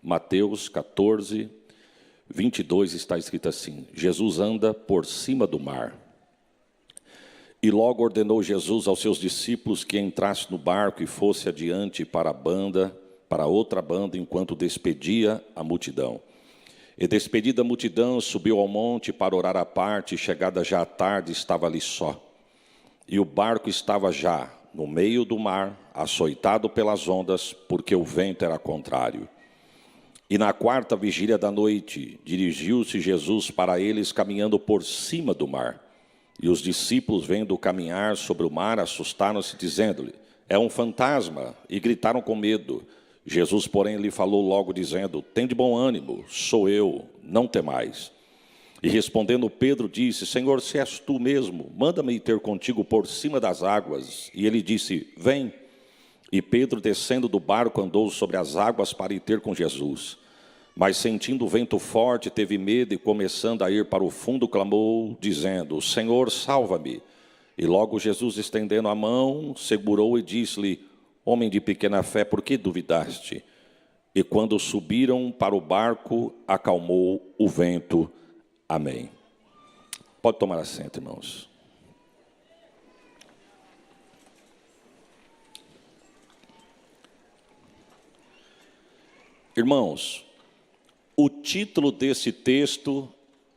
Mateus 14, 22 está escrito assim: Jesus anda por cima do mar. E logo ordenou Jesus aos seus discípulos que entrasse no barco e fosse adiante para outra banda, enquanto despedia a multidão. E despedida a multidão, subiu ao monte para orar à parte, e chegada já a tarde, estava ali só. E o barco estava já no meio do mar, açoitado pelas ondas, porque o vento era contrário. E na quarta vigília da noite, dirigiu-se Jesus para eles, caminhando por cima do mar. E os discípulos, vendo-o caminhar sobre o mar, assustaram-se, dizendo-lhe: é um fantasma, e gritaram com medo. Jesus, porém, lhe falou logo, dizendo: tende bom ânimo, sou eu, não temais. E respondendo Pedro, disse: Senhor, se és tu mesmo, manda-me ir ter contigo por cima das águas. E ele disse: vem. E Pedro, descendo do barco, andou sobre as águas para ir ter com Jesus. Mas sentindo o vento forte, teve medo e, começando a ir para o fundo, clamou, dizendo: Senhor, salva-me. E logo Jesus, estendendo a mão, segurou e disse-lhe: homem de pequena fé, por que duvidaste? E quando subiram para o barco, acalmou o vento. Amém. Pode tomar assento, irmãos. Irmãos, o título desse texto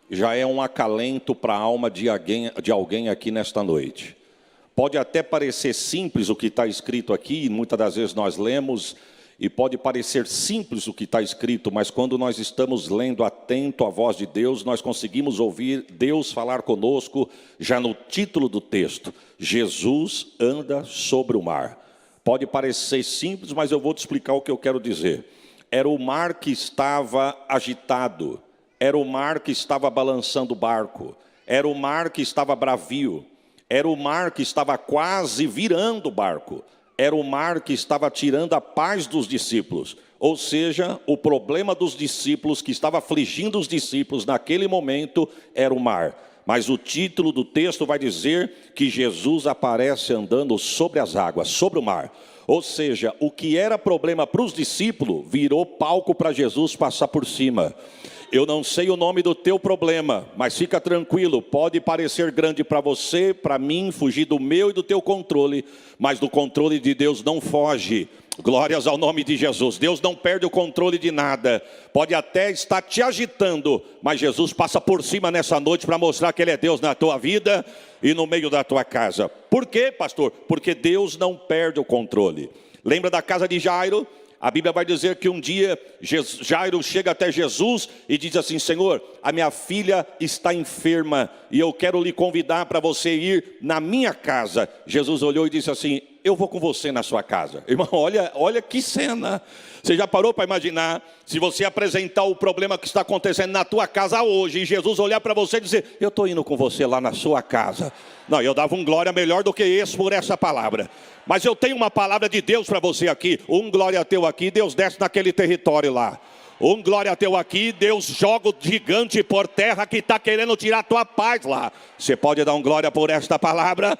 já é um acalento para a alma de alguém aqui nesta noite. Pode até parecer simples o que está escrito aqui, muitas das vezes nós lemos, e pode parecer simples o que está escrito, mas quando nós estamos lendo atento à voz de Deus, nós conseguimos ouvir Deus falar conosco já no título do texto: Jesus anda sobre o mar. Pode parecer simples, mas eu vou te explicar o que eu quero dizer. Era o mar que estava agitado, era o mar que estava balançando o barco, era o mar que estava bravio, era o mar que estava quase virando o barco, era o mar que estava tirando a paz dos discípulos. Ou seja, o problema dos discípulos, que estava afligindo os discípulos naquele momento, era o mar. Mas o título do texto vai dizer que Jesus aparece andando sobre as águas, sobre o mar. Ou seja, o que era problema para os discípulos, virou palco para Jesus passar por cima. Eu não sei o nome do teu problema, mas fica tranquilo, pode parecer grande para você, para mim, fugir do meu e do teu controle, mas do controle de Deus não foge. Glórias ao nome de Jesus. Deus não perde o controle de nada. Pode até estar te agitando, mas Jesus passa por cima nessa noite para mostrar que Ele é Deus na tua vida e no meio da tua casa. Por quê, pastor? Porque Deus não perde o controle. Lembra da casa de Jairo? A Bíblia vai dizer que um dia Jairo chega até Jesus e diz assim: Senhor, a minha filha está enferma e eu quero lhe convidar para você ir na minha casa. Jesus olhou e disse assim: eu vou com você na sua casa. Irmão, olha que cena. Você já parou para imaginar se você apresentar o problema que está acontecendo na tua casa hoje e Jesus olhar para você e dizer: eu estou indo com você lá na sua casa. Não, eu dava um glória melhor do que esse por essa palavra. Mas eu tenho uma palavra de Deus para você aqui. Um glória teu aqui, Deus desce naquele território lá. Um glória teu aqui, Deus joga o gigante por terra que está querendo tirar a tua paz lá. Você pode dar um glória por esta palavra?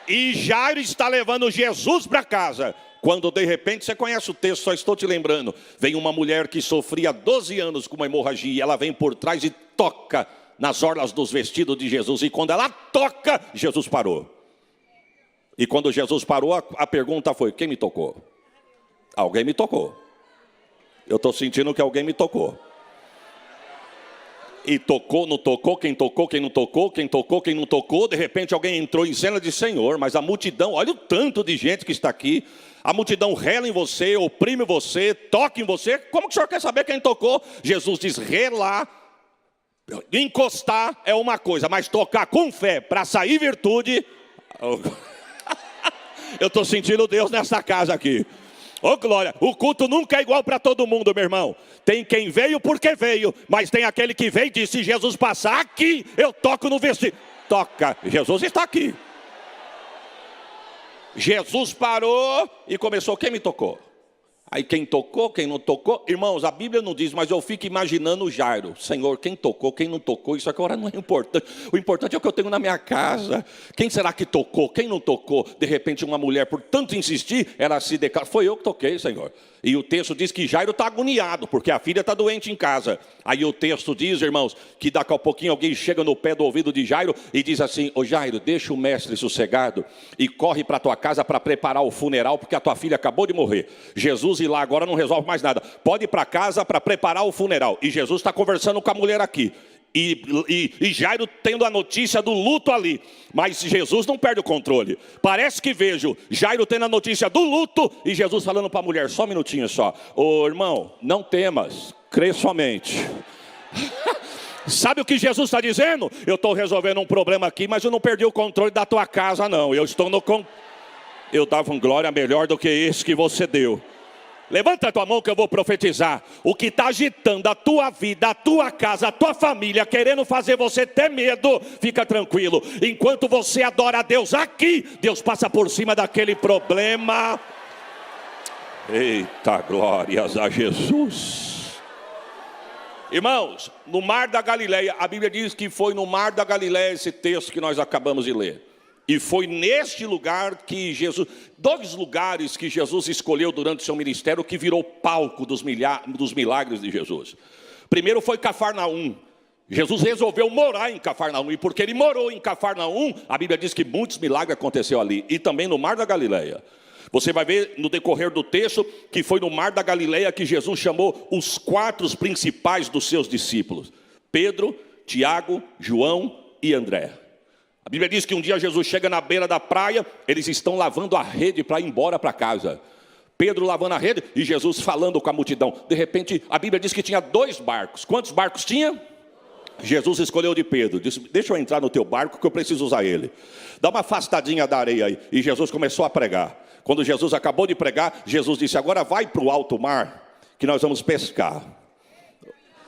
E Jairo está levando Jesus para casa, quando de repente, você conhece o texto, só estou te lembrando, vem uma mulher que sofria 12 anos com uma hemorragia, ela vem por trás e toca nas orlas dos vestidos de Jesus, e quando ela toca, Jesus parou. E quando Jesus parou, a pergunta foi: quem me tocou? Alguém me tocou. Eu estou sentindo que alguém me tocou. E tocou, não tocou, quem tocou, quem não tocou, quem tocou, quem não tocou. De repente alguém entrou em cena de Senhor, mas a multidão, olha o tanto de gente que está aqui. A multidão rela em você, oprime você, toca em você. Como que o senhor quer saber quem tocou? Jesus diz: relar, encostar é uma coisa, mas tocar com fé para sair virtude. Eu estou sentindo Deus nessa casa aqui. Ô glória, o culto nunca é igual para todo mundo, meu irmão. Tem quem veio porque veio, mas tem aquele que veio e disse: se Jesus passar aqui, eu toco no vestido. Toca, Jesus está aqui. Jesus parou e começou: quem me tocou? Aí quem tocou, quem não tocou. Irmãos, a Bíblia não diz, mas eu fico imaginando o Jairo. Senhor, quem tocou, quem não tocou, isso agora não é importante. O importante é o que eu tenho na minha casa. Quem será que tocou, quem não tocou? De repente uma mulher, por tanto insistir, ela se declara: foi eu que toquei, Senhor. E o texto diz que Jairo está agoniado, porque a filha está doente em casa. Aí o texto diz, irmãos, que daqui a pouquinho alguém chega no pé do ouvido de Jairo e diz assim: ô Jairo, deixa o mestre sossegado e corre para a tua casa para preparar o funeral, porque a tua filha acabou de morrer. Jesus ir lá agora não resolve mais nada. Pode ir para casa para preparar o funeral. E Jesus está conversando com a mulher aqui. E Jairo tendo a notícia do luto ali. Mas Jesus não perde o controle. Parece que vejo Jairo tendo a notícia do luto e Jesus falando para a mulher: só um minutinho só. Ô irmão, não temas, crê somente. Sabe o que Jesus está dizendo? Eu estou resolvendo um problema aqui, mas eu não perdi o controle da tua casa não. Eu dava um glória melhor do que esse que você deu. Levanta a tua mão que eu vou profetizar. O que está agitando a tua vida, a tua casa, a tua família, querendo fazer você ter medo, fica tranquilo. Enquanto você adora a Deus aqui, Deus passa por cima daquele problema. Eita, glórias a Jesus. Irmãos, no Mar da Galileia, a Bíblia diz que foi no Mar da Galileia esse texto que nós acabamos de ler. E foi neste lugar que Jesus, 2 lugares que Jesus escolheu durante o seu ministério, que virou palco dos milagres de Jesus. Primeiro foi Cafarnaum. Jesus resolveu morar em Cafarnaum, e porque ele morou em Cafarnaum, a Bíblia diz que muitos milagres aconteceram ali, e também no Mar da Galileia. Você vai ver no decorrer do texto que foi no Mar da Galileia que Jesus chamou os 4 principais dos seus discípulos: Pedro, Tiago, João e André. A Bíblia diz que um dia Jesus chega na beira da praia, eles estão lavando a rede para ir embora para casa. Pedro lavando a rede e Jesus falando com a multidão. De repente, a Bíblia diz que tinha 2 barcos. Quantos barcos tinha? Jesus escolheu de Pedro. Disse: deixa eu entrar no teu barco que eu preciso usar ele. Dá uma afastadinha da areia aí. E Jesus começou a pregar. Quando Jesus acabou de pregar, Jesus disse: agora vai para o alto mar, que nós vamos pescar.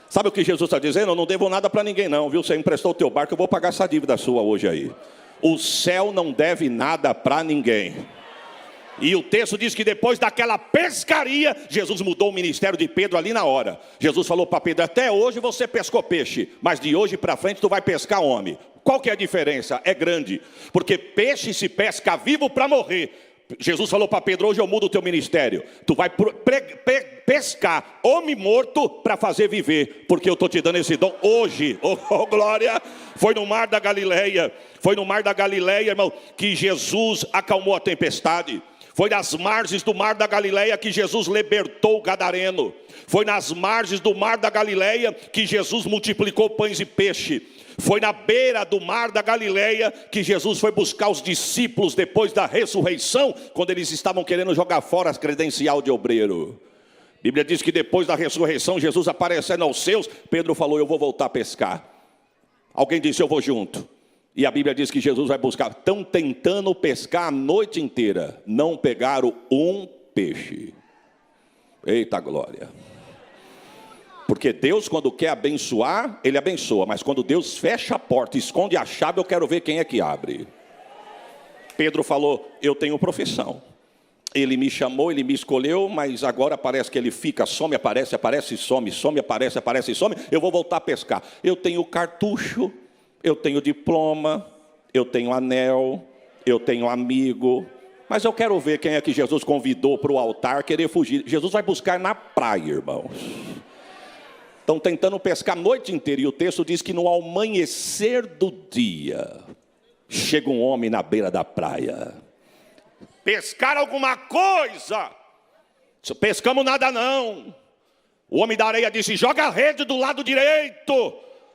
Sabe o que Jesus está dizendo? Eu não devo nada para ninguém não, viu? Você emprestou o teu barco, eu vou pagar essa dívida sua hoje aí. O céu não deve nada para ninguém. E o texto diz que depois daquela pescaria, Jesus mudou o ministério de Pedro ali na hora. Jesus falou para Pedro: até hoje você pescou peixe, mas de hoje para frente tu vai pescar homem. Qual que é a diferença? É grande, porque peixe se pesca vivo para morrer. Jesus falou para Pedro: hoje eu mudo o teu ministério. Tu vai pescar homem morto para fazer viver, porque eu estou te dando esse dom hoje. Oh, glória! Foi no Mar da Galileia. Foi no Mar da Galileia, irmão, que Jesus acalmou a tempestade. Foi nas margens do Mar da Galileia que Jesus libertou o gadareno. Foi nas margens do Mar da Galileia que Jesus multiplicou pães e peixe. Foi na beira do Mar da Galileia que Jesus foi buscar os discípulos depois da ressurreição, quando eles estavam querendo jogar fora a credencial de obreiro. A Bíblia diz que depois da ressurreição, Jesus aparecendo aos seus, Pedro falou: eu vou voltar a pescar. Alguém disse: eu vou junto. E a Bíblia diz que Jesus vai buscar. Estão tentando pescar a noite inteira, não pegaram um peixe. Eita glória! Porque Deus, quando quer abençoar, Ele abençoa. Mas quando Deus fecha a porta, esconde a chave, eu quero ver quem é que abre. Pedro falou: eu tenho profissão. Ele me chamou, Ele me escolheu, mas agora parece que Ele fica, some, aparece, aparece, some, some, aparece, aparece, some. Eu vou voltar a pescar. Eu tenho cartucho, eu tenho diploma, eu tenho anel, eu tenho amigo. Mas eu quero ver quem é que Jesus convidou para o altar querer fugir. Jesus vai buscar na praia, irmãos. Estão tentando pescar a noite inteira. E o texto diz que no amanhecer do dia, chega um homem na beira da praia. Pescar alguma coisa? Pescamos nada não. O homem da areia disse: joga a rede do lado direito.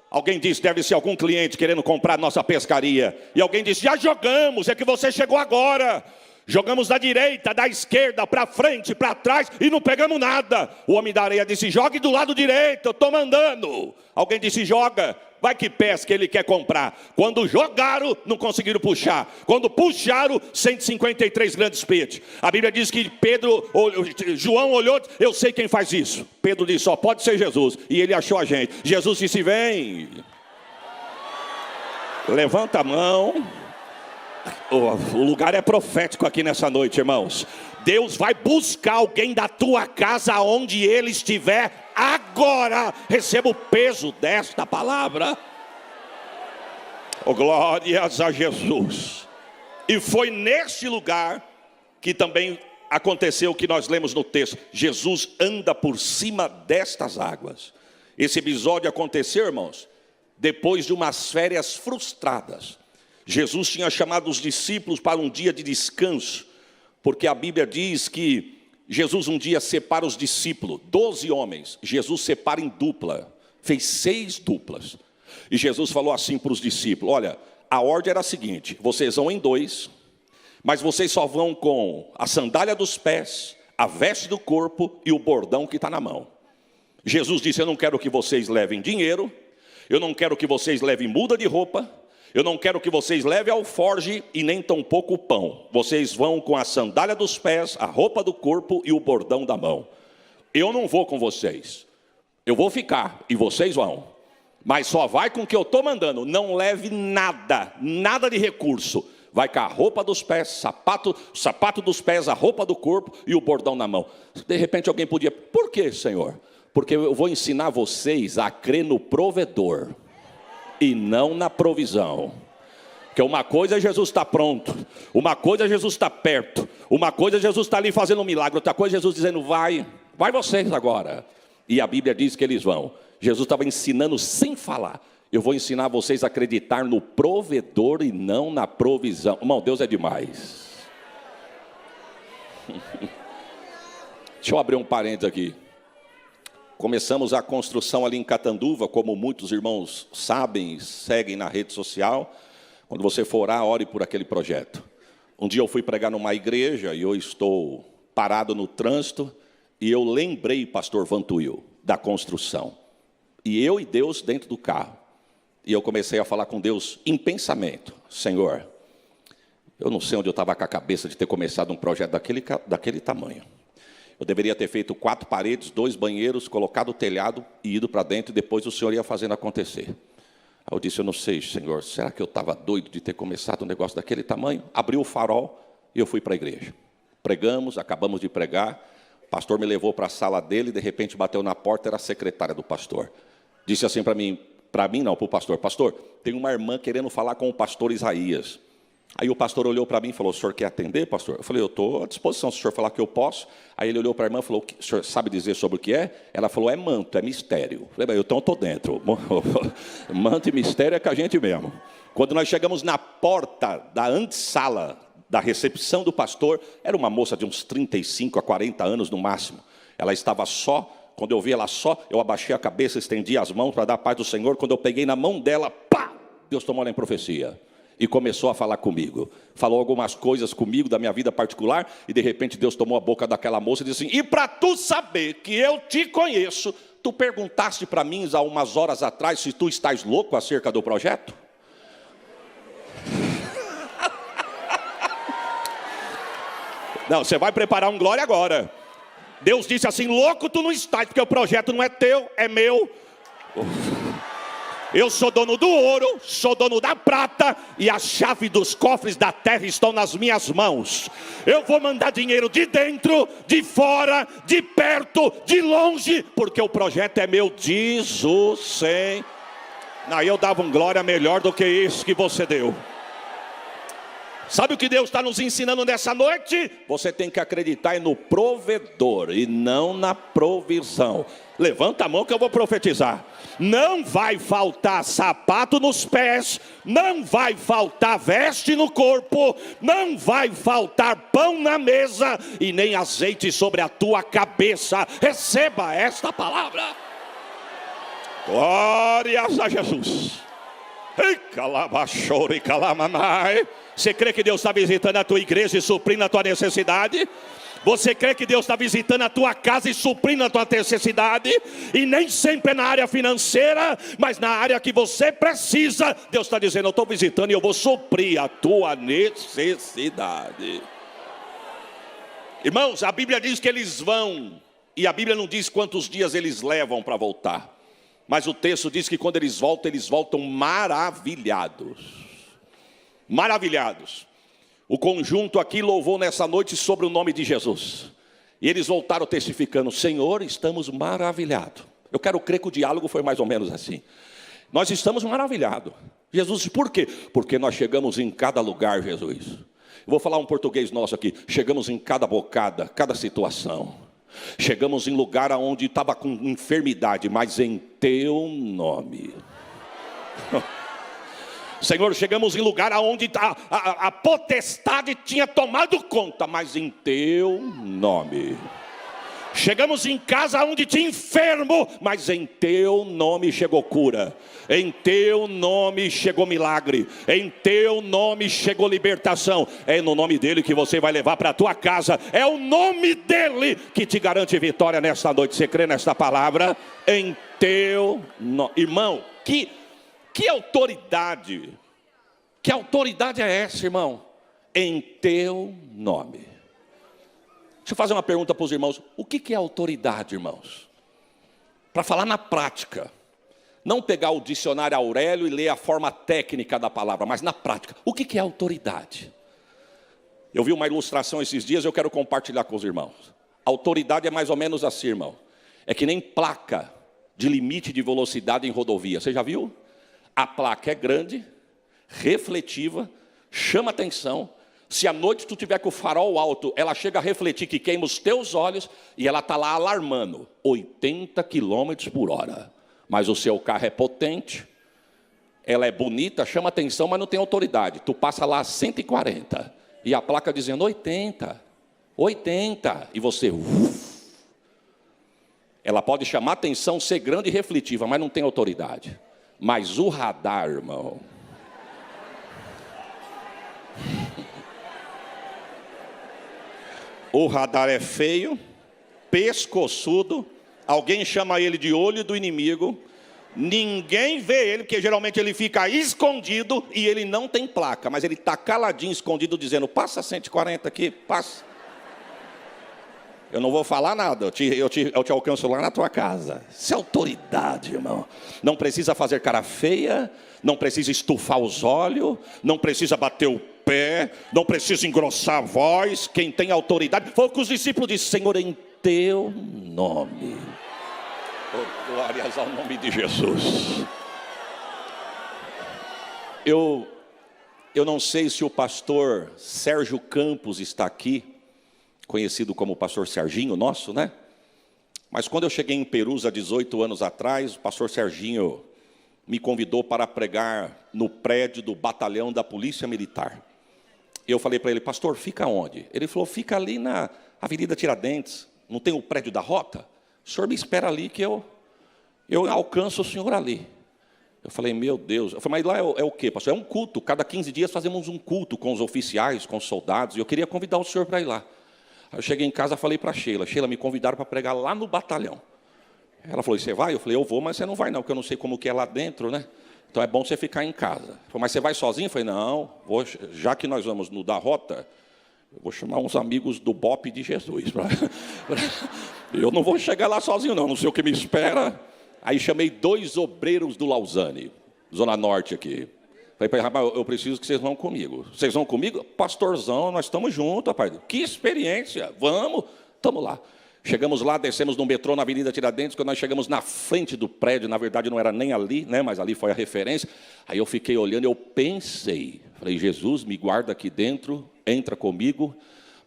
Alguém disse: deve ser algum cliente querendo comprar nossa pescaria. E alguém disse: já jogamos, é que você chegou agora. Jogamos da direita, da esquerda, para frente, para trás e não pegamos nada. O homem da areia disse: jogue do lado direito, eu estou mandando. Alguém disse: joga, vai que pesca, ele quer comprar. Quando jogaram, não conseguiram puxar. Quando puxaram, 153 grandes peixes. A Bíblia diz que João olhou: eu sei quem faz isso. Pedro disse: só pode ser Jesus. E ele achou a gente. Jesus disse: vem. Levanta a mão. O lugar é profético aqui nessa noite, irmãos. Deus vai buscar alguém da tua casa onde ele estiver agora. Receba o peso desta palavra. Oh, glórias a Jesus. E foi neste lugar que também aconteceu o que nós lemos no texto. Jesus anda por cima destas águas. Esse episódio aconteceu, irmãos, depois de umas férias frustradas. Jesus tinha chamado os discípulos para um dia de descanso, porque a Bíblia diz que Jesus um dia separa os discípulos, 12 homens, Jesus separa em dupla, fez 6 duplas. E Jesus falou assim para os discípulos: olha, a ordem era a seguinte, vocês vão em 2, mas vocês só vão com a sandália dos pés, a veste do corpo e o bordão que está na mão. Jesus disse: eu não quero que vocês levem dinheiro, eu não quero que vocês levem muda de roupa, eu não quero que vocês levem alforge e nem tampouco o pão. Vocês vão com a sandália dos pés, a roupa do corpo e o bordão da mão. Eu não vou com vocês, eu vou ficar e vocês vão. Mas só vai com o que eu estou mandando, não leve nada, nada de recurso. Vai com a roupa dos pés, sapato dos pés, a roupa do corpo e o bordão na mão. De repente alguém podia: por que, Senhor? Porque eu vou ensinar vocês a crer no provedor e não na provisão. Porque uma coisa é Jesus está pronto, uma coisa é Jesus está perto, uma coisa é Jesus está ali fazendo um milagre, outra coisa é Jesus dizendo: vai vocês agora. E a Bíblia diz que eles vão. Jesus estava ensinando sem falar: eu vou ensinar vocês a acreditar no provedor e não na provisão. Irmão, Deus é demais. Deixa eu abrir um parênteses aqui. Começamos a construção ali em Catanduva, como muitos irmãos sabem, seguem na rede social. Quando você for orar, ore por aquele projeto. Um dia eu fui pregar numa igreja e eu estou parado no trânsito e eu lembrei, pastor Vantuil, da construção. E eu e Deus dentro do carro. E eu comecei a falar com Deus em pensamento: Senhor, eu não sei onde eu estava com a cabeça de ter começado um projeto daquele tamanho. Eu deveria ter feito 4 paredes, 2 banheiros, colocado o telhado e ido para dentro, e depois o Senhor ia fazendo acontecer. Aí eu disse: eu não sei, Senhor, será que eu estava doido de ter começado um negócio daquele tamanho? Abri o farol e eu fui para a igreja. Pregamos, acabamos de pregar, o pastor me levou para a sala dele, de repente bateu na porta, era a secretária do pastor. Disse assim para mim não, para o pastor: pastor, tem uma irmã querendo falar com o pastor Isaías. Aí o pastor olhou para mim e falou: o senhor quer atender, pastor? Eu falei: eu estou à disposição, se o senhor falar que eu posso. Aí ele olhou para a irmã e falou: o senhor sabe dizer sobre o que é? Ela falou: é manto, é mistério. Eu falei: então eu estou dentro. Manto e mistério é com a gente mesmo. Quando nós chegamos na porta da antessala da recepção do pastor, era uma moça de uns 35 a 40 anos no máximo. Ela estava só. Quando eu vi ela só, eu abaixei a cabeça, estendi as mãos para dar a paz do Senhor. Quando eu peguei na mão dela, pá! Deus tomou ela em profecia. E começou a falar comigo. Falou algumas coisas comigo da minha vida particular. E de repente Deus tomou a boca daquela moça e disse assim: e para tu saber que eu te conheço, tu perguntaste para mim há umas horas atrás se tu estás louco acerca do projeto? Não, você vai preparar um glória agora. Deus disse assim: louco tu não estás, porque o projeto não é teu, é meu. Eu sou dono do ouro, sou dono da prata, e a chave dos cofres da terra estão nas minhas mãos. Eu vou mandar dinheiro de dentro, de fora, de perto, de longe, porque o projeto é meu, diz o Senhor. Não, eu dava um glória melhor do que isso que você deu. Sabe o que Deus está nos ensinando nessa noite? Você tem que acreditar no provedor e não na provisão. Levanta a mão que eu vou profetizar. Não vai faltar sapato nos pés, não vai faltar veste no corpo, não vai faltar pão na mesa e nem azeite sobre a tua cabeça. Receba esta palavra. Glórias a Jesus. Você crê que Deus está visitando a tua igreja e suprindo a tua necessidade? Você crê que Deus está visitando a tua casa e suprindo a tua necessidade? E nem sempre é na área financeira, mas na área que você precisa. Deus está dizendo: eu estou visitando e eu vou suprir a tua necessidade. Irmãos, a Bíblia diz que eles vão, e a Bíblia não diz quantos dias eles levam para voltar. Mas o texto diz que quando eles voltam maravilhados. Maravilhados. O conjunto aqui louvou nessa noite sobre o nome de Jesus. E eles voltaram testificando: Senhor, estamos maravilhados. Eu quero crer que o diálogo foi mais ou menos assim. Nós estamos maravilhados. Jesus disse: por quê? Porque nós chegamos em cada lugar, Jesus. Eu vou falar um português nosso aqui. Chegamos em cada bocada, cada situação. Chegamos em lugar onde estava com enfermidade, mas em teu nome. Senhor, chegamos em lugar onde a potestade tinha tomado conta, mas em teu nome. Chegamos em casa onde tinha enfermo, mas em teu nome chegou cura. Em teu nome chegou milagre. Em teu nome chegou libertação. É no nome dele que você vai levar para a tua casa. É o nome dele que te garante vitória nesta noite. Você crê nesta palavra? Em teu nome. Irmão, que autoridade? Que autoridade é essa, irmão? Em teu nome. Deixa eu fazer uma pergunta para os irmãos. O que é autoridade, irmãos? Para falar na prática. Não pegar o dicionário Aurélio e ler a forma técnica da palavra, mas na prática. O que é autoridade? Eu vi uma ilustração esses dias, eu quero compartilhar com os irmãos. Autoridade é mais ou menos assim, irmão. É que nem placa de limite de velocidade em rodovia. Você já viu? A placa é grande, refletiva, chama atenção. Se à noite tu tiver com o farol alto, ela chega a refletir que queima os teus olhos e ela está lá alarmando, 80 km por hora. Mas o seu carro é potente, ela é bonita, chama atenção, mas não tem autoridade. Tu passa lá a 140 e a placa dizendo 80, 80 e você... Ela pode chamar atenção, ser grande e refletiva, mas não tem autoridade. Mas o radar, irmão... O radar é feio, pescoçudo, alguém chama ele de olho do inimigo, ninguém vê ele, porque geralmente ele fica escondido e ele não tem placa, mas ele está caladinho, escondido, dizendo, passa 140 aqui, passa. Eu não vou falar nada, eu te alcanço lá na tua casa. Isso é autoridade, irmão. Não precisa fazer cara feia, não precisa estufar os olhos, não precisa bater o pé, não precisa engrossar a voz. Quem tem autoridade, foi o que os discípulos disseram, Senhor, em teu nome. Oh, glórias ao nome de Jesus. Eu não sei se o pastor Sérgio Campos está aqui, conhecido como o pastor Serginho nosso, né? Mas quando eu cheguei em Perus há 18 anos atrás, o pastor Serginho me convidou para pregar no prédio do batalhão da Polícia Militar. Eu falei para ele, pastor, fica onde? Ele falou, fica ali na Avenida Tiradentes, não tem o prédio da rota? O senhor me espera ali que eu alcanço o senhor ali. Eu falei, meu Deus. Eu falei, mas lá é o quê, pastor? É um culto, cada 15 dias fazemos um culto com os oficiais, com os soldados, e eu queria convidar o senhor para ir lá. Aí eu cheguei em casa e falei para a Sheila, me convidaram para pregar lá no batalhão. Ela falou, você vai? Eu falei, eu vou, mas você não vai não, porque eu não sei como que é lá dentro, né? Então é bom você ficar em casa. Ela falou, mas você vai sozinho? Eu falei, não, já que nós vamos no da rota, eu vou chamar uns amigos do BOP de Jesus. Eu não vou chegar lá sozinho não sei o que me espera. Aí chamei 2 obreiros do Lausanne, Zona Norte aqui. Falei para ele, rapaz, eu preciso que vocês vão comigo. Vocês vão comigo? Pastorzão, nós estamos juntos, rapaz. Que experiência, vamos, estamos lá. Chegamos lá, descemos no metrô na Avenida Tiradentes, quando nós chegamos na frente do prédio, na verdade não era nem ali, né, mas ali foi a referência. Aí eu fiquei olhando, eu pensei, falei, Jesus, me guarda aqui dentro, entra comigo,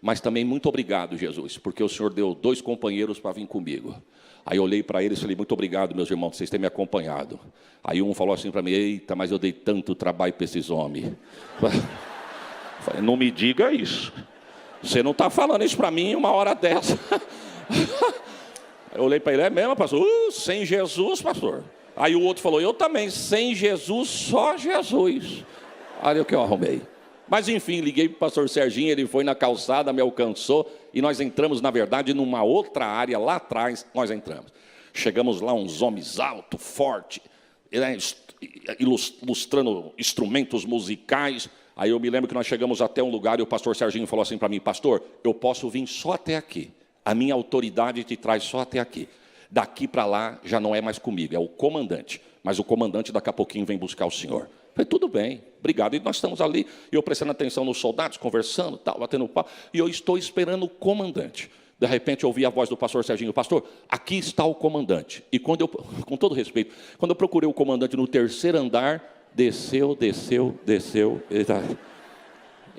mas também muito obrigado, Jesus, porque o Senhor deu 2 companheiros para vir comigo. Aí eu olhei para eles e falei, muito obrigado, meus irmãos, vocês têm me acompanhado. Aí um falou assim para mim, eita, mas eu dei tanto trabalho para esses homens. Falei, não me diga isso. Você não está falando isso para mim uma hora dessa. Eu olhei para ele, é mesmo, pastor? Sem Jesus, pastor. Aí o outro falou, eu também, sem Jesus, só Jesus. Olha o que eu arrumei. Mas enfim, liguei para o pastor Serginho, ele foi na calçada, me alcançou, e nós entramos, na verdade, numa outra área, lá atrás, nós entramos. Chegamos lá, uns homens altos, fortes, ilustrando instrumentos musicais. Aí eu me lembro que nós chegamos até um lugar e o pastor Serginho falou assim para mim, pastor, eu posso vir só até aqui. A minha autoridade te traz só até aqui. Daqui para lá já não é mais comigo, é o comandante. Mas o comandante daqui a pouquinho vem buscar o senhor. Falei, tudo bem, obrigado. E nós estamos ali, e eu prestando atenção nos soldados, conversando, tal, batendo papo, e eu estou esperando o comandante. De repente eu ouvi a voz do pastor Serginho, pastor, aqui está o comandante. E quando eu, com todo respeito, quando eu procurei o comandante no 3º andar, desceu.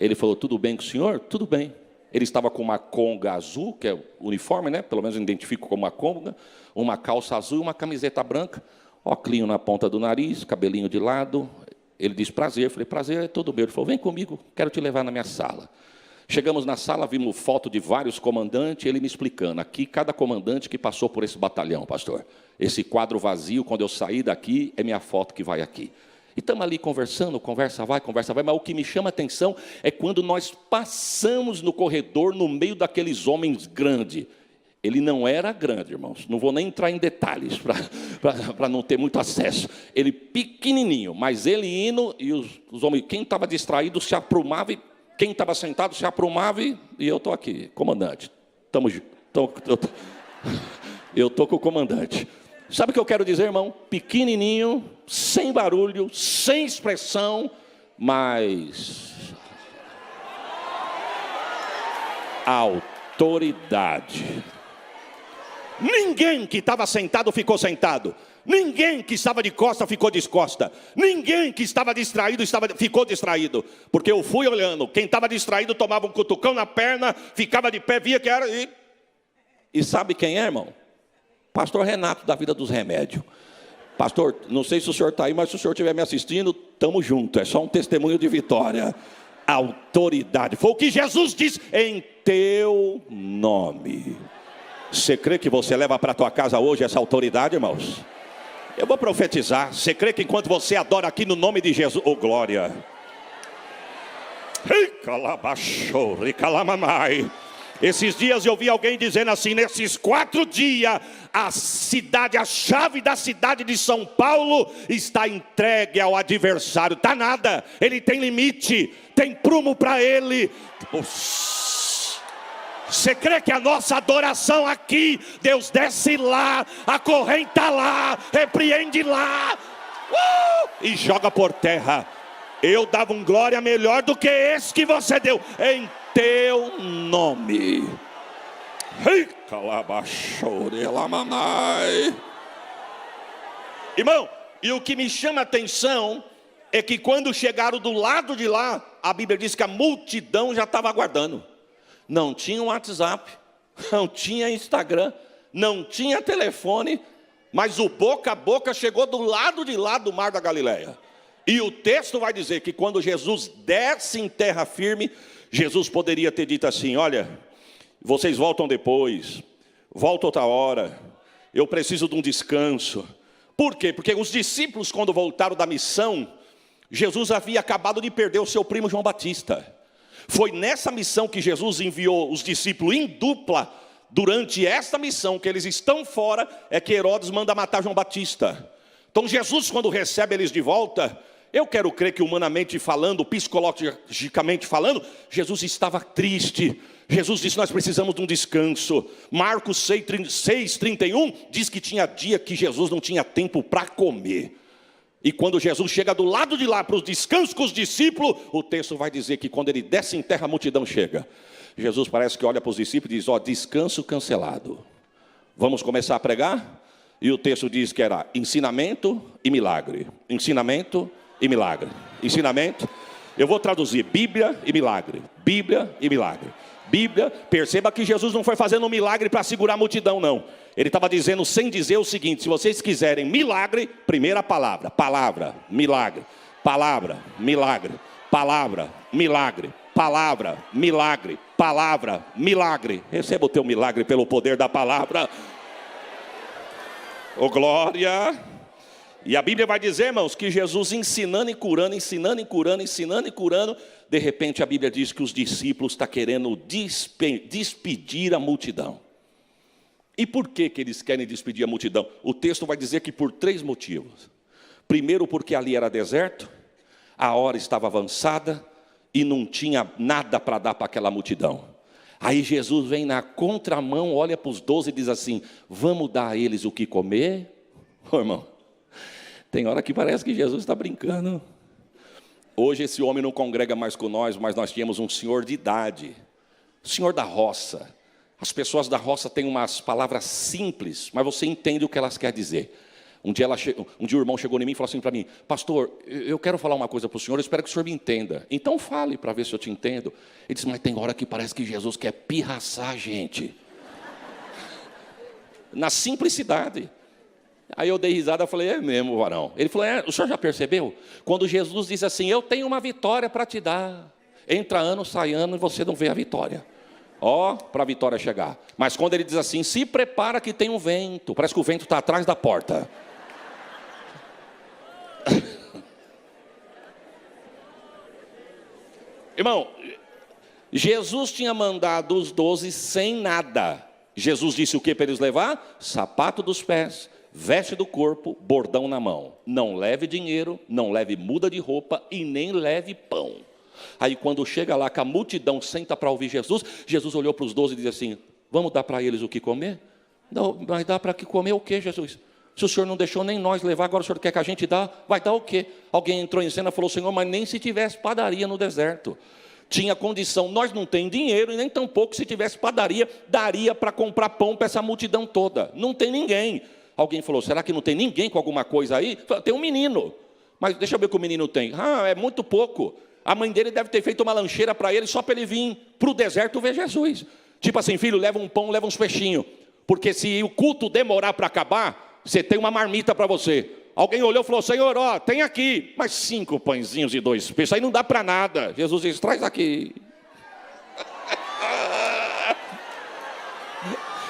Ele falou, tudo bem com o senhor? Tudo bem. Ele estava com uma conga azul, que é o uniforme, né? Pelo menos eu identifico como uma conga, uma calça azul e uma camiseta branca, óculos na ponta do nariz, cabelinho de lado. Ele disse, prazer. Eu falei, prazer é todo meu. Ele falou, vem comigo, quero te levar na minha sala. Chegamos na sala, vimos foto de vários comandantes, ele me explicando, aqui cada comandante que passou por esse batalhão, pastor. Esse quadro vazio, quando eu sair daqui, é minha foto que vai aqui. E estamos ali conversando, conversa vai, mas o que me chama a atenção é quando nós passamos no corredor, no meio daqueles homens grandes. Ele não era grande, irmãos, não vou nem entrar em detalhes, para não ter muito acesso. Ele pequenininho, mas ele indo, e os homens, quem estava distraído se aprumava, e quem estava sentado se aprumava, e eu estou aqui, comandante. Eu estou com o comandante. Sabe o que eu quero dizer, irmão? Pequenininho, sem barulho, sem expressão, mas autoridade. Ninguém que estava sentado ficou sentado. Ninguém que estava de costa ficou de costa. Ninguém que estava distraído ficou distraído. Porque eu fui olhando. Quem estava distraído tomava um cutucão na perna, ficava de pé, via que era. E sabe quem é, irmão? Pastor Renato, da Vida dos Remédios. Pastor, não sei se o senhor está aí, mas se o senhor estiver me assistindo, estamos juntos. É só um testemunho de vitória. Autoridade. Foi o que Jesus disse, em teu nome. Você crê que você leva para a tua casa hoje essa autoridade, irmãos? Eu vou profetizar. Você crê que enquanto você adora aqui no nome de Jesus, oh glória. Esses dias eu vi alguém dizendo assim, nesses 4 dias, a chave da cidade de São Paulo está entregue ao adversário. Está nada, ele tem limite, tem prumo para ele. Você crê que a nossa adoração aqui, Deus desce lá, acorrenta lá, repreende lá, e joga por terra. Eu dava um glória melhor do que esse que você deu, em teu nome. Irmão, e o que me chama a atenção é que quando chegaram do lado de lá, a Bíblia diz que a multidão já estava aguardando. Não tinha WhatsApp, não tinha Instagram, não tinha telefone, mas o boca a boca chegou do lado de lá do Mar da Galileia. E o texto vai dizer que quando Jesus desce em terra firme, Jesus poderia ter dito assim, olha, vocês voltam depois, volta outra hora, eu preciso de um descanso. Por quê? Porque os discípulos, quando voltaram da missão, Jesus havia acabado de perder o seu primo João Batista. Foi nessa missão que Jesus enviou os discípulos em dupla. Durante esta missão, que eles estão fora, é que Herodes manda matar João Batista. Então Jesus, quando recebe eles de volta, eu quero crer que humanamente falando, psicologicamente falando, Jesus estava triste. Jesus disse, nós precisamos de um descanso. Marcos 6:31 diz que tinha dia que Jesus não tinha tempo para comer. E quando Jesus chega do lado de lá para os descansos com os discípulos, o texto vai dizer que quando ele desce em terra, a multidão chega. Jesus parece que olha para os discípulos e diz, descanso cancelado. Vamos começar a pregar? E o texto diz que era ensinamento e milagre. Ensinamento e milagre. Ensinamento. Eu vou traduzir, Bíblia e milagre. Bíblia e milagre. Bíblia, perceba que Jesus não foi fazendo um milagre para segurar a multidão, não. Ele estava dizendo, sem dizer o seguinte, se vocês quiserem milagre, primeira palavra, palavra, milagre, palavra, milagre, palavra, milagre, palavra, milagre, palavra, milagre. Receba o teu milagre pelo poder da palavra. Oh glória. E a Bíblia vai dizer, irmãos, que Jesus ensinando e curando, ensinando e curando, ensinando e curando. De repente a Bíblia diz que os discípulos estão querendo despedir a multidão. E por que eles querem despedir a multidão? O texto vai dizer que por 3 motivos. Primeiro, porque ali era deserto, a hora estava avançada e não tinha nada para dar para aquela multidão. Aí Jesus vem na contramão, olha para os 12 e diz assim, vamos dar a eles o que comer? Ô, irmão, tem hora que parece que Jesus está brincando. Hoje esse homem não congrega mais com nós, mas nós tínhamos um senhor de idade, senhor da roça. As pessoas da roça têm umas palavras simples, mas você entende o que elas querem dizer. Um dia o irmão chegou em mim e falou assim para mim: pastor, eu quero falar uma coisa para o senhor, eu espero que o senhor me entenda. Então fale para ver se eu te entendo. Ele disse: mas tem hora que parece que Jesus quer pirraçar a gente. Na simplicidade. Aí eu dei risada e falei: é mesmo, varão. Ele falou: o senhor já percebeu? Quando Jesus diz assim: eu tenho uma vitória para te dar. Entra ano, sai ano e você não vê a vitória. Ó, para a vitória chegar. Mas quando ele diz assim: se prepara que tem um vento. Parece que o vento está atrás da porta. Irmão, Jesus tinha mandado os 12 sem nada. Jesus disse o que para eles levar? Sapato dos pés, veste do corpo, bordão na mão. Não leve dinheiro, não leve muda de roupa e nem leve pão. Aí quando chega lá que a multidão senta para ouvir Jesus, Jesus olhou para os 12 e disse assim: vamos dar para eles o que comer? Não, mas dá para que comer o que, Jesus? Se o senhor não deixou nem nós levar, agora o senhor quer que a gente dá? Vai dar o quê? Alguém entrou em cena e falou: Senhor, mas nem se tivesse padaria no deserto. Tinha condição, nós não temos dinheiro, e nem tampouco se tivesse padaria, daria para comprar pão para essa multidão toda. Não tem ninguém. Alguém falou: será que não tem ninguém com alguma coisa aí? Tem um menino. Mas deixa eu ver o que o menino tem. É muito pouco. A mãe dele deve ter feito uma lancheira para ele, só para ele vir para o deserto ver Jesus. Tipo assim: filho, leva um pão, leva uns peixinhos. Porque se o culto demorar para acabar, você tem uma marmita para você. Alguém olhou e falou: Senhor, tem aqui, mas 5 pãezinhos e 2 peixes, aí não dá para nada. Jesus disse: traz aqui.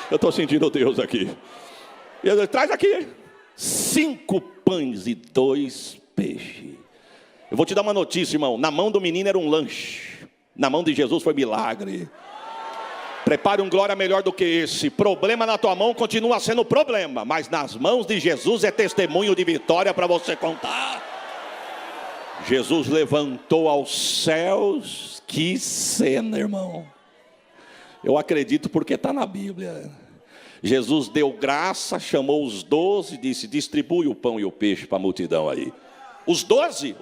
Eu estou sentindo Deus aqui. Jesus, traz aqui 5 pães e 2 peixes. Eu vou te dar uma notícia, irmão. Na mão do menino era um lanche, na mão de Jesus foi milagre. Prepare um glória melhor do que esse. Problema na tua mão continua sendo problema, mas nas mãos de Jesus é testemunho de vitória para você contar. Jesus levantou aos céus. Que cena, irmão. Eu acredito porque está na Bíblia. Jesus deu graça, chamou os 12 e disse: distribui o pão e o peixe para a multidão aí. Os 12,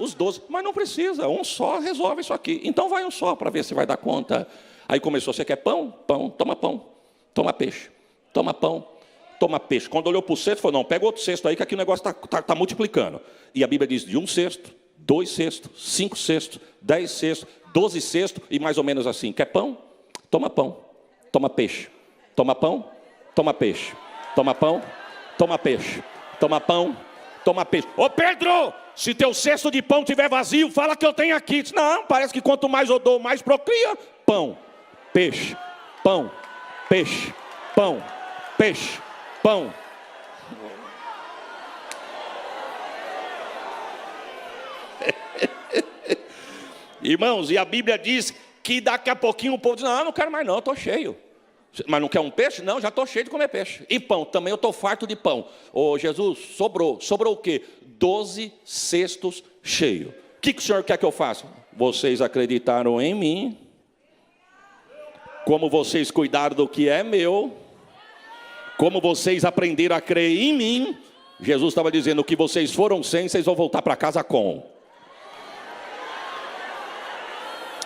mas não precisa, um só resolve isso aqui. Então vai um só para ver se vai dar conta. Aí começou: você quer pão? Pão, toma peixe, toma pão, toma peixe. Quando olhou para o cesto, falou: não, pega outro cesto aí que aqui o negócio está multiplicando. E a Bíblia diz: de 1 cesto, 2 cestos, 5 cestos, 10 cestos, 12 cestos e mais ou menos assim. Quer pão? Toma peixe. Toma pão, toma peixe. Toma pão, toma peixe. Toma pão, toma peixe. Ô Pedro, se teu cesto de pão estiver vazio, fala que eu tenho aqui. Não, parece que quanto mais eu dou, mais procria. Pão, peixe, pão, peixe, pão, peixe, pão. Irmãos, e a Bíblia diz que daqui a pouquinho o povo diz: não quero mais não, eu estou cheio. Mas não quer um peixe? Não, já estou cheio de comer peixe. E pão, também eu estou farto de pão. Ô Jesus, sobrou o quê? 12 cestos cheios. O que o senhor quer que eu faça? Vocês acreditaram em mim, como vocês cuidaram do que é meu, como vocês aprenderam a crer em mim. Jesus estava dizendo: que vocês foram sem, vocês vão voltar para casa com.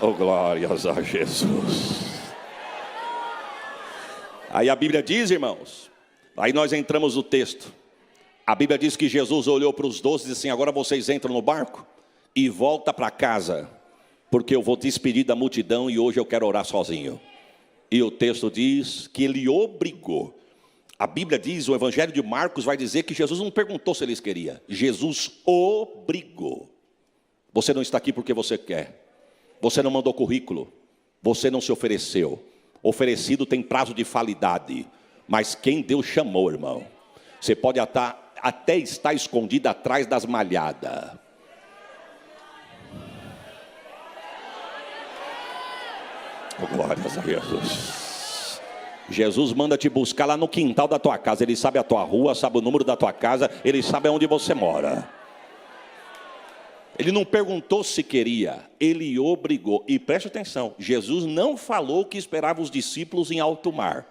Oh, glórias a Jesus. Aí a Bíblia diz, irmãos, aí nós entramos no texto. A Bíblia diz que Jesus olhou para os 12 e disse assim: agora vocês entram no barco e volta para casa, porque eu vou despedir da multidão e hoje eu quero orar sozinho. E o texto diz que ele obrigou. A Bíblia diz, o Evangelho de Marcos vai dizer que Jesus não perguntou se eles queriam. Jesus obrigou. Você não está aqui porque você quer. Você não mandou currículo. Você não se ofereceu. Oferecido tem prazo de validade. Mas quem Deus chamou, irmão. Você pode até estar escondido atrás das malhadas. Glórias a Jesus. Jesus manda te buscar lá no quintal da tua casa. Ele sabe a tua rua, sabe o número da tua casa. Ele sabe onde você mora. Ele não perguntou se queria, ele obrigou. E preste atenção, Jesus não falou que esperava os discípulos em alto mar.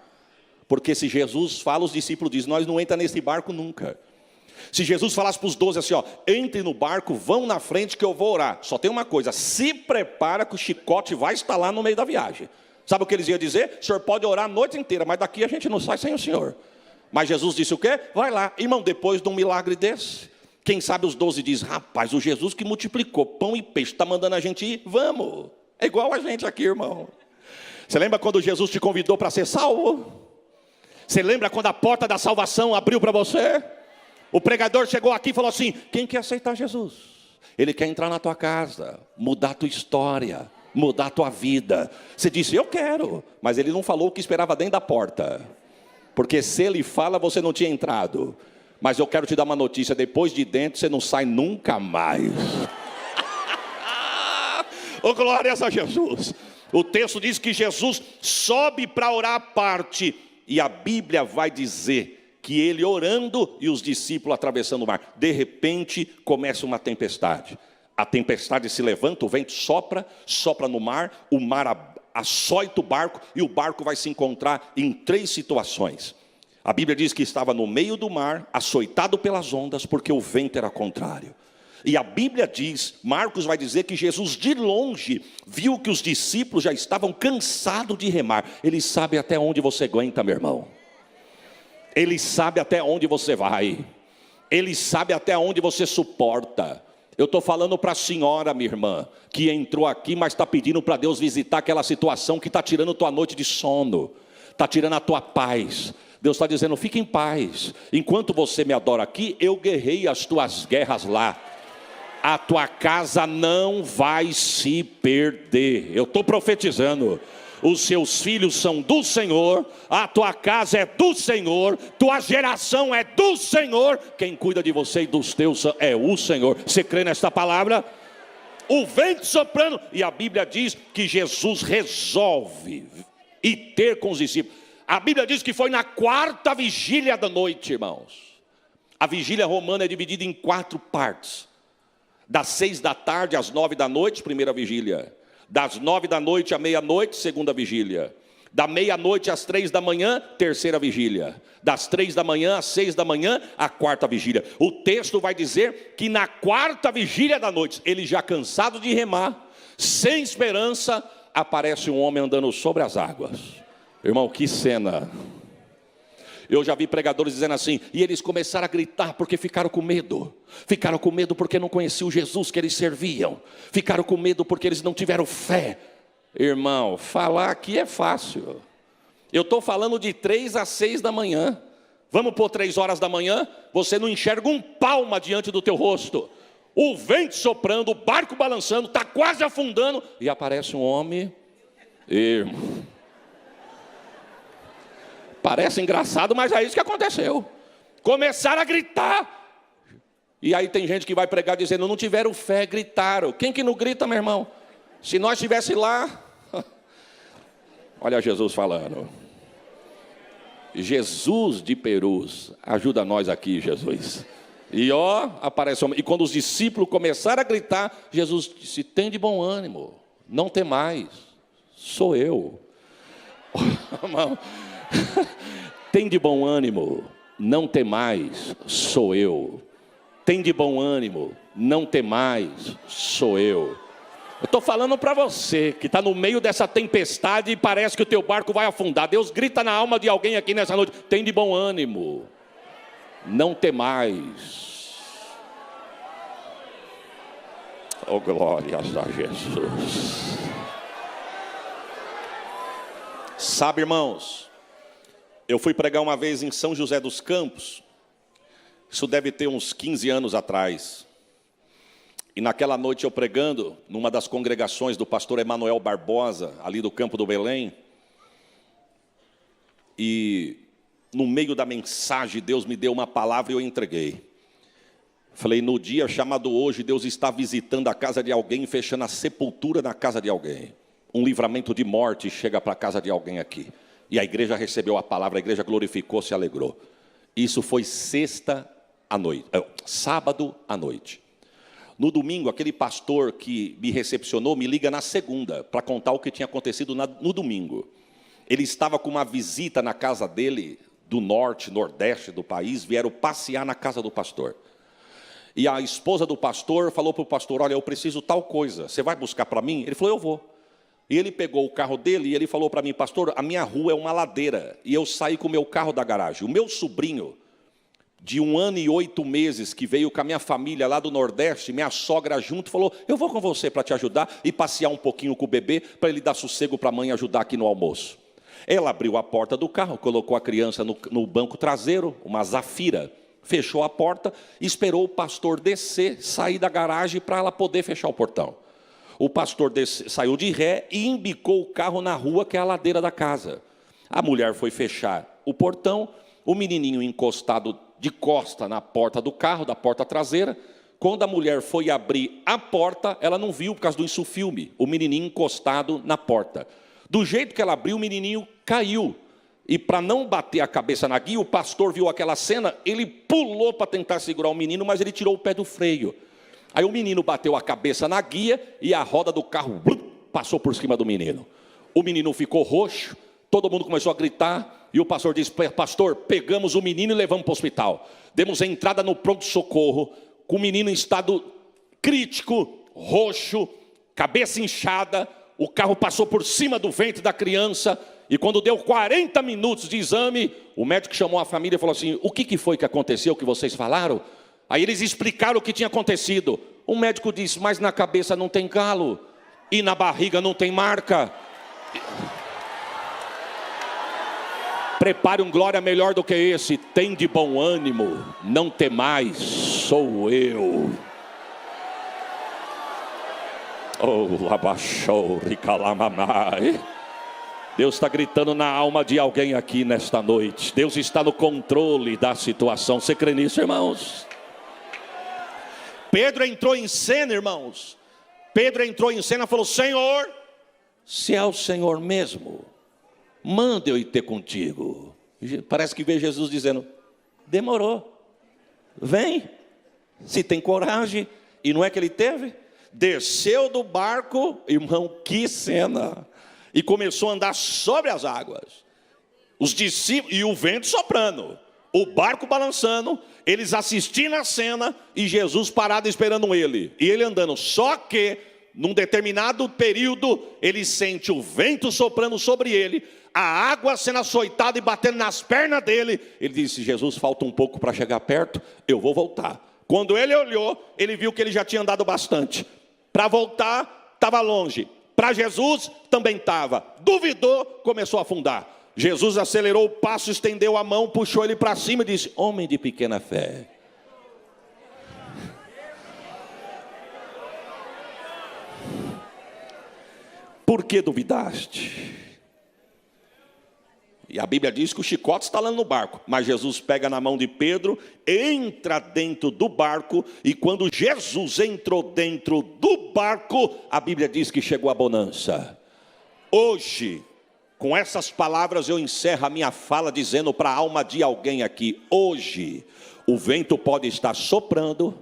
Porque se Jesus fala, os discípulos dizem: nós não entramos nesse barco nunca. Se Jesus falasse para os 12 assim: entre no barco, vão na frente que eu vou orar. Só tem uma coisa: se prepara que o chicote vai estar lá no meio da viagem. Sabe o que eles iam dizer? O senhor pode orar a noite inteira, mas daqui a gente não sai sem o senhor. Mas Jesus disse o quê? Vai lá. Irmão, depois de um milagre desse, quem sabe os 12 diz, rapaz, o Jesus que multiplicou pão e peixe, está mandando a gente ir? Vamos. É igual a gente aqui, irmão. Você lembra quando Jesus te convidou para ser salvo? Você lembra quando a porta da salvação abriu para você? O pregador chegou aqui e falou assim, quem quer aceitar Jesus? Ele quer entrar na tua casa, mudar a tua história, mudar a tua vida. Você disse, eu quero. Mas ele não falou o que esperava dentro da porta. Porque se ele fala, você não tinha entrado. Mas eu quero te dar uma notícia, depois de dentro, você não sai nunca mais. Oh, glórias a Jesus. O texto diz que Jesus sobe para orar à parte. E a Bíblia vai dizer que ele orando e os discípulos atravessando o mar. De repente, começa uma tempestade. A tempestade se levanta, o vento sopra no mar, o mar açoita o barco e o barco vai se encontrar em 3 situações. A Bíblia diz que estava no meio do mar, açoitado pelas ondas, porque o vento era contrário. E a Bíblia diz, Marcos vai dizer que Jesus de longe viu que os discípulos já estavam cansados de remar. Ele sabe até onde você aguenta, meu irmão. Ele sabe até onde você vai. Ele sabe até onde você suporta. Eu estou falando para a senhora, minha irmã, que entrou aqui, mas está pedindo para Deus visitar aquela situação que está tirando tua noite de sono, está tirando a tua paz. Deus está dizendo, fique em paz. Enquanto você me adora aqui, eu guerrei as tuas guerras lá. A tua casa não vai se perder. Eu estou profetizando. Os seus filhos são do Senhor, a tua casa é do Senhor, tua geração é do Senhor, quem cuida de você e dos teus é o Senhor. Você crê nesta palavra? O vento soprando, e a Bíblia diz que Jesus resolve ir ter com os discípulos. A Bíblia diz que foi na 4ª vigília da noite, irmãos. A vigília romana é dividida em 4 partes. Das 6 da tarde às 9 da noite, primeira vigília. Das 9 da noite à meia-noite, segunda vigília. Da meia-noite às 3 da manhã, terceira vigília. Das 3 da manhã às 6 da manhã, a 4ª vigília. O texto vai dizer que na 4ª vigília da noite, ele já cansado de remar, sem esperança, aparece um homem andando sobre as águas. Irmão, que cena. Eu já vi pregadores dizendo assim, e eles começaram a gritar porque ficaram com medo. Ficaram com medo porque não conheciam o Jesus que eles serviam. Ficaram com medo porque eles não tiveram fé. Irmão, falar aqui é fácil. Eu estou falando de 3 às 6 da manhã. Vamos por 3 horas da manhã, você não enxerga um palmo diante do teu rosto. O vento soprando, o barco balançando, está quase afundando. E aparece um homem, irmão. Parece engraçado, mas é isso que aconteceu. Começaram a gritar. E aí tem gente que vai pregar dizendo, não tiveram fé, gritaram. Quem que não grita, meu irmão? Se nós estivesse lá... Olha Jesus falando. Jesus de Perus, ajuda nós aqui, Jesus. E ó, aparece um... E quando os discípulos começaram a gritar, Jesus disse, tem de bom ânimo, não tem mais, sou eu. Irmão... Tem de bom ânimo, não tem mais, sou eu. Tem de bom ânimo, não tem mais, sou eu. Eu estou falando para você que está no meio dessa tempestade e parece que o teu barco vai afundar. Deus grita na alma de alguém aqui nessa noite, tem de bom ânimo, não tem mais. Oh, glórias a Jesus. Sabe, irmãos, eu fui pregar uma vez em São José dos Campos, isso deve ter uns 15 anos atrás. E naquela noite eu pregando, numa das congregações do pastor Emanuel Barbosa, ali do Campo do Belém. E no meio da mensagem, Deus me deu uma palavra e eu entreguei. Falei, no dia chamado hoje, Deus está visitando a casa de alguém, fechando a sepultura na casa de alguém. Um livramento de morte chega para a casa de alguém aqui. E a igreja recebeu a palavra, a igreja glorificou, se alegrou. Isso foi sábado à noite. No domingo, aquele pastor que me recepcionou, me liga na segunda, para contar o que tinha acontecido no domingo. Ele estava com uma visita na casa dele, do norte, nordeste do país, vieram passear na casa do pastor. E a esposa do pastor falou para o pastor, olha, eu preciso tal coisa, você vai buscar para mim? Ele falou, eu vou. E ele pegou o carro dele e ele falou para mim: pastor, a minha rua é uma ladeira, e eu saí com o meu carro da garagem. O meu sobrinho, de 1 ano e 8 meses, que veio com a minha família lá do Nordeste, minha sogra junto, falou: eu vou com você para te ajudar e passear um pouquinho com o bebê, para ele dar sossego para a mãe ajudar aqui no almoço. Ela abriu a porta do carro, colocou a criança no banco traseiro, uma Zafira, fechou a porta, esperou o pastor descer, sair da garagem para ela poder fechar o portão. O pastor saiu de ré e embicou o carro na rua, que é a ladeira da casa. A mulher foi fechar o portão, o menininho encostado de costa na porta do carro, da porta traseira. Quando a mulher foi abrir a porta, ela não viu por causa do insufilme, o menininho encostado na porta. Do jeito que ela abriu, o menininho caiu. E para não bater a cabeça na guia, o pastor viu aquela cena, ele pulou para tentar segurar o menino, mas ele tirou o pé do freio. Aí o menino bateu a cabeça na guia e a roda do carro passou por cima do menino. O menino ficou roxo, todo mundo começou a gritar, e o pastor disse: pastor, pegamos o menino e levamos para o hospital. Demos entrada no pronto-socorro, com o menino em estado crítico, roxo, cabeça inchada. O carro passou por cima do ventre da criança, e quando deu 40 minutos de exame, o médico chamou a família e falou assim: o que foi que aconteceu, que vocês falaram? Aí eles explicaram o que tinha acontecido. O médico disse: mas na cabeça não tem calo, e na barriga não tem marca. Prepare um glória melhor do que esse. Tem de bom ânimo, não temais, sou eu. Oh, abaixou, ricalamamai. Deus está gritando na alma de alguém aqui nesta noite. Deus está no controle da situação. Você crê nisso, irmãos? Pedro entrou em cena, irmãos. Pedro entrou em cena e falou: Senhor, se é o Senhor mesmo, manda eu ir ter contigo. Parece que vê Jesus dizendo: demorou, vem, se tem coragem. E não é que ele teve? Desceu do barco, irmão, que cena, e começou a andar sobre as águas. Os discípulos, e o vento soprando, o barco balançando, eles assistindo a cena, e Jesus parado esperando ele, e ele andando. Só que, num determinado período, ele sente o vento soprando sobre ele, a água sendo açoitada e batendo nas pernas dele. Ele disse: Jesus, falta um pouco para chegar perto, eu vou voltar. Quando ele olhou, ele viu que ele já tinha andado bastante. Para voltar, estava longe. Para Jesus, também estava. Duvidou, começou a afundar. Jesus acelerou o passo, estendeu a mão, puxou ele para cima e disse: homem de pequena fé. Por que duvidaste? E a Bíblia diz que o chicote está lá no barco, mas Jesus pega na mão de Pedro, entra dentro do barco, e quando Jesus entrou dentro do barco, a Bíblia diz que chegou a bonança. Hoje, com essas palavras eu encerro a minha fala dizendo para a alma de alguém aqui: hoje o vento pode estar soprando,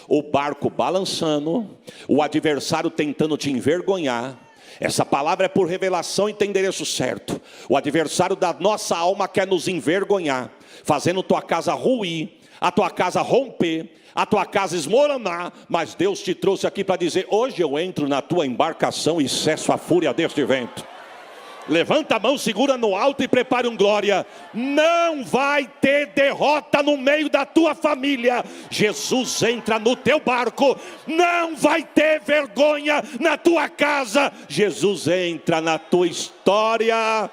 o barco balançando, o adversário tentando te envergonhar. Essa palavra é por revelação e tem endereço certo. O adversário da nossa alma quer nos envergonhar, fazendo tua casa ruir, a tua casa romper, a tua casa esmoronar. Mas Deus te trouxe aqui para dizer: hoje eu entro na tua embarcação e cesso a fúria deste vento. Levanta a mão, segura no alto e prepare um glória. Não vai ter derrota no meio da tua família. Jesus entra no teu barco. Não vai ter vergonha na tua casa. Jesus entra na tua história.